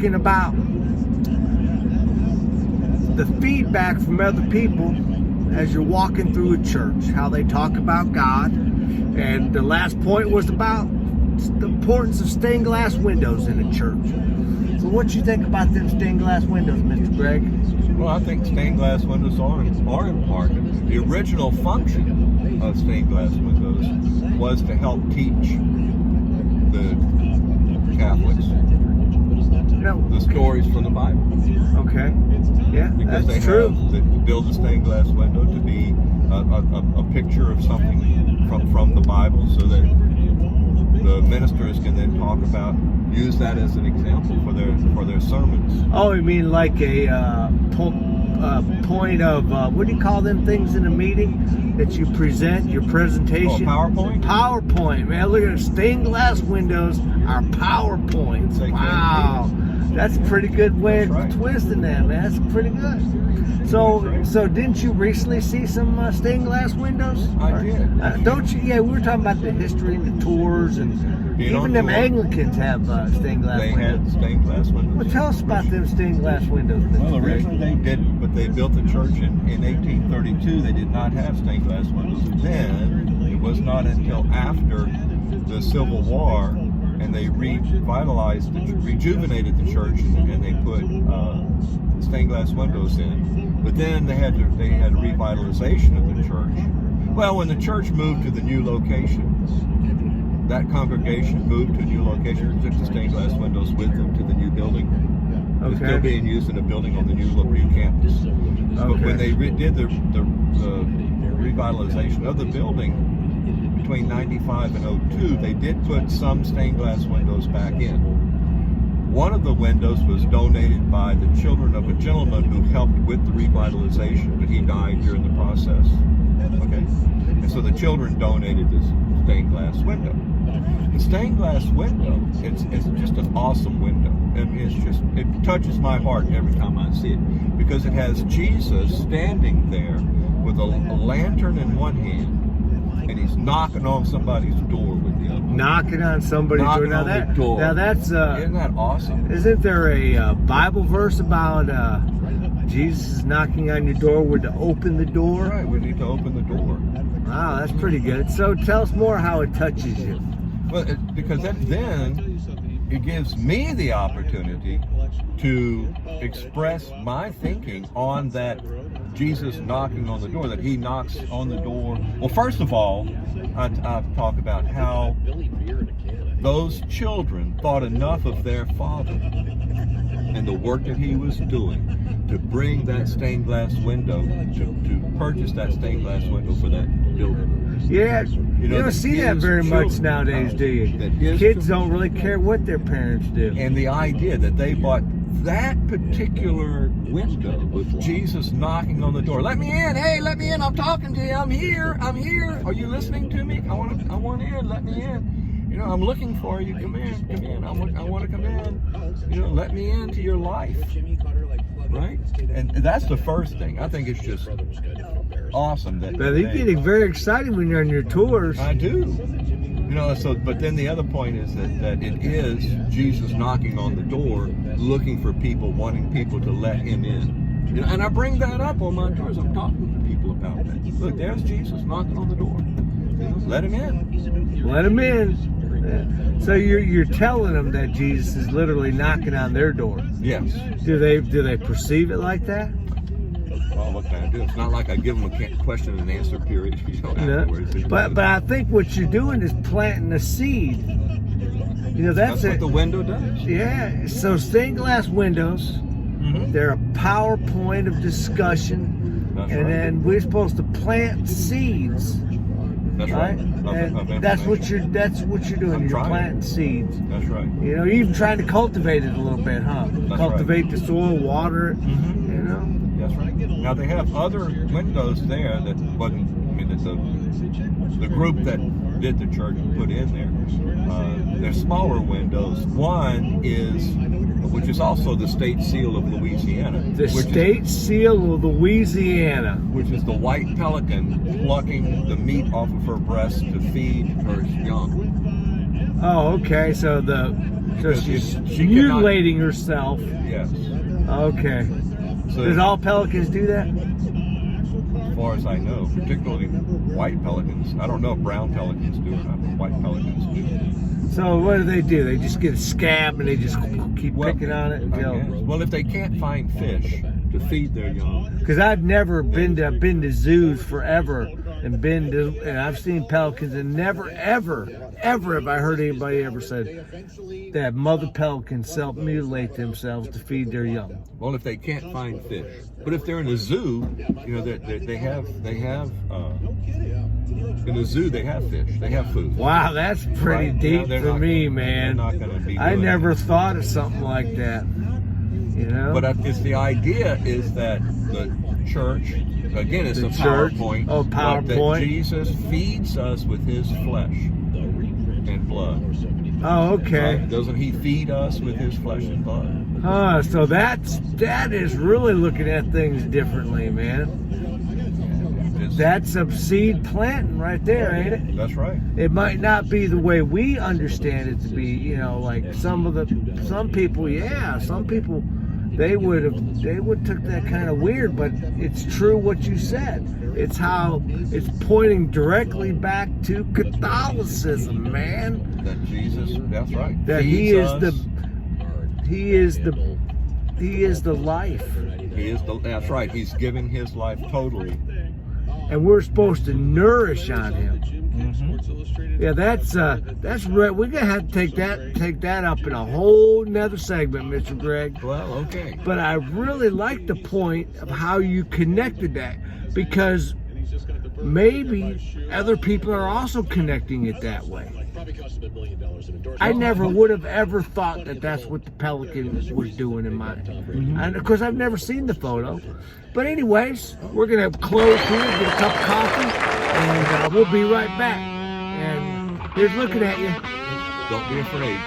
talking about the feedback from other people as you're walking through a church, how they talk about God. And the last point was about the importance of stained glass windows in a church. So what you think about them stained glass windows, Mr. Greg? Well, I think stained glass windows are important. The original function of stained glass windows was to help teach the Catholics the stories from the Bible. Okay. Yeah, because that's true. They build a stained glass window to be a picture of something from the Bible, so that the ministers can then use that as an example for their sermons. Oh, you mean like a point of what do you call them things in a meeting that you present, your presentation? Oh, PowerPoint? PowerPoint, man. Look at stained glass windows are PowerPoints. Wow. That's a pretty good way of twisting that, man. That's pretty good. So didn't you recently see some stained glass windows? I did. Don't you? Yeah, we were talking about the history and the tours, and even them Anglicans have stained glass windows. They had stained glass windows. Well, tell us about them stained glass windows, Mr. Well, originally they didn't, but they built the church in 1832. They did not have stained glass windows. Then, it was not until after the Civil War, and they rejuvenated the church, and they put stained glass windows in. But then they had a revitalization of the church. Well, when the church moved to the new location, that congregation moved to a new location and took the stained glass windows with them to the new building. Okay. It's still being used in a building on the new campus. But when they did the revitalization of the building, between 95 and 02, they did put some stained glass windows back in. One of the windows was donated by the children of a gentleman who helped with the revitalization, but he died during the process. Okay, and so the children donated this stained glass window. The stained glass window, it's just an awesome window. And it touches my heart every time I see it, because it has Jesus standing there with a lantern in one hand, and he's knocking on somebody's door with the other. Knocking on somebody's door. Now that's isn't that awesome? Isn't there a Bible verse about Jesus is knocking on your door? We're to open the door. Right, we need to open the door. Wow, that's pretty good. So tell us more how it touches you. Well, because then it gives me the opportunity to express my thinking on that Jesus knocking on the door, that he knocks on the door. Well, first of all, I've talked about how those children thought enough of their father and the work that he was doing to bring that stained glass window, to purchase that stained glass window for that building. Yeah, you don't see that very much nowadays, do you? Kids don't really care what their parents do. And the idea that they bought that particular window with Jesus knocking on the door. Let me in. Hey, let me in. I'm talking to you. I'm here. Are you listening to me? I want in. Let me in. You know, I'm looking for you. Come in. I want to come in. You know, let me into your life. Right? And that's the first thing. I think it's just awesome that. But you're getting very excited when you're on your tours. I do. You know, but then the other point is that it is Jesus knocking on the door, looking for people, wanting people to let him in. You know, and I bring that up on my tours. I'm talking to people about that. Look, there's Jesus knocking on the door. You know, let him in. Let him in. So you're telling them that Jesus is literally knocking on their door. Yes. Do they perceive it like that? Well, what can I do? It's not like I give them a question and answer period, afterwards. No. But I think what you're doing is planting a seed. You know, that's what the window does. Yeah. So stained glass windows, they're a PowerPoint of discussion. That's and then we're supposed to plant seeds. That's right. And that's what you're doing. You're planting seeds. That's right. You know, you're even trying to cultivate it a little bit, huh? Cultivate the soil, water it. You know. That's right. Now they have other windows there that wasn't. I mean, that the group that did the church put in there. They're smaller windows. One is, which is also the state seal of Louisiana. The state seal of Louisiana. Which is the white pelican plucking the meat off of her breast to feed her young. Oh, okay. So Because she's she mutilating herself. Yes. Okay. So Does all pelicans do that? as far as I know, particularly white pelicans. I don't know if brown pelicans do or not, but white pelicans do. So what do? They just get a scab and they just keep picking on it I guess. until. Well, if they can't find fish to feed their young, Because I've never been to zoos forever and I've seen pelicans and never ever have I heard anybody ever said that mother pelicans self-mutilate themselves to feed their young. well, if they can't find fish, but if they're in a zoo, you know, they have in a zoo they have fish, they have food. Wow, that's pretty Right? deep They're for not- me, they're man. not gonna be I doing never that. thought of something like that. You know? But it's the idea is that the church, again, it's The a church? PowerPoint. Oh, PowerPoint. That Jesus feeds us with his flesh and blood. Oh, okay. Right? Doesn't he feed us with his flesh and blood? So that is really looking at things differently, man. It's- That's a seed planting right there, ain't it? that's right. It might not be the way we understand it to be, you know, like some people, they would took that kind of weird, but it's true what you said. It's how it's pointing directly back to Catholicism, man. That Jesus, that's right. That feeds he is us. he is the life. That's right. He's giving his life totally. And we're supposed to nourish on him. Yeah, that's right. We're gonna have to take that up in a whole nother segment, Mr. Greg. Well, okay. But I really like the point of how you connected that, because maybe other people are also connecting it that way. I never would have ever thought that that's what the pelican was doing in mine. And of course, I've never seen the photo. But anyways, we're going to close here, get a cup of coffee, and we'll be right back. And here's looking at you. Don't be afraid.